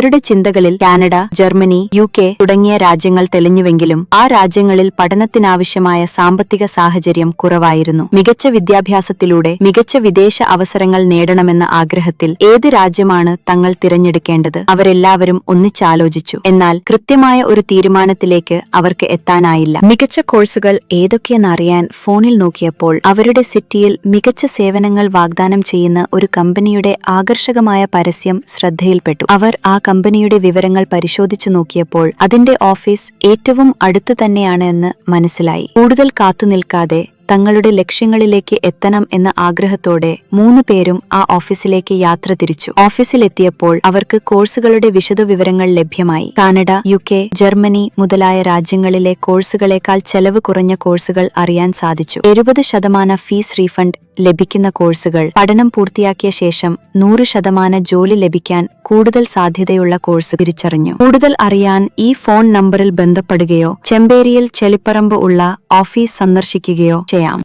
അവരുടെ ചിന്തകളിൽ Canada, Germany, UK തുടങ്ങിയ രാജ്യങ്ങൾ തെളിഞ്ഞുവെങ്കിലും ആ രാജ്യങ്ങളിൽ പഠനത്തിനാവശ്യമായ സാമ്പത്തിക സാഹചര്യം കുറവായിരുന്നു. മികച്ച വിദ്യാഭ്യാസത്തിലൂടെ മികച്ച വിദേശ അവസരങ്ങൾ നേടണമെന്ന ആഗ്രഹത്തിൽ ഏത് രാജ്യമാണ് തങ്ങൾ തിരഞ്ഞെടുക്കേണ്ടത്? അവരെല്ലാവരും ഒന്നിച്ചാലോചിച്ചു. എന്നാൽ കൃത്യമായ ഒരു തീരുമാനത്തിലേക്ക് അവർക്ക് എത്താനായില്ല. മികച്ച കോഴ്സുകൾ ഏതൊക്കെയെന്നറിയാൻ ഫോണിൽ നോക്കിയപ്പോൾ അവരുടെ സിറ്റിയിൽ മികച്ച സേവനങ്ങൾ വാഗ്ദാനം ചെയ്യുന്ന ഒരു കമ്പനിയുടെ ആകർഷകമായ പരസ്യം ശ്രദ്ധയിൽപ്പെട്ടു. അവർ ആ കമ്പനിയുടെ വിവരങ്ങൾ പരിശോധിച്ചു നോക്കിയപ്പോൾ അതിന്റെ ഓഫീസ് ഏറ്റവും അടുത്ത് തന്നെയാണ് എന്ന് മനസ്സിലായി. കൂടുതൽ കാത്തുനിൽക്കാതെ തങ്ങളുടെ ലക്ഷ്യങ്ങളിലേക്ക് എത്തണം എന്ന ആഗ്രഹത്തോടെ 3 പേരും ആ ഓഫീസിലേക്ക് യാത്ര തിരിച്ചു. ഓഫീസിലെത്തിയപ്പോൾ അവർക്ക് കോഴ്സുകളുടെ വിശദവിവരങ്ങൾ ലഭ്യമായി. കാനഡ, UK, ജർമ്മനി മുതലായ രാജ്യങ്ങളിലെ കോഴ്സുകളേക്കാൾ ചെലവ് കുറഞ്ഞ കോഴ്സുകൾ അറിയാൻ സാധിച്ചു. 70% ഫീസ് റീഫണ്ട് ലഭിക്കുന്ന കോഴ്സുകൾ, പഠനം പൂർത്തിയാക്കിയ ശേഷം 100% ജോലി ലഭിക്കാൻ കൂടുതൽ സാധ്യതയുള്ള കോഴ്സ് തിരിച്ചറിഞ്ഞു. കൂടുതൽ അറിയാൻ ഈ ഫോൺ നമ്പറിൽ ബന്ധപ്പെടുകയോ ചെമ്പേരിയിൽ ചെളിപ്പറമ്പ് ഉള്ള ഓഫീസ് സന്ദർശിക്കുകയോ ചെയ്യാം.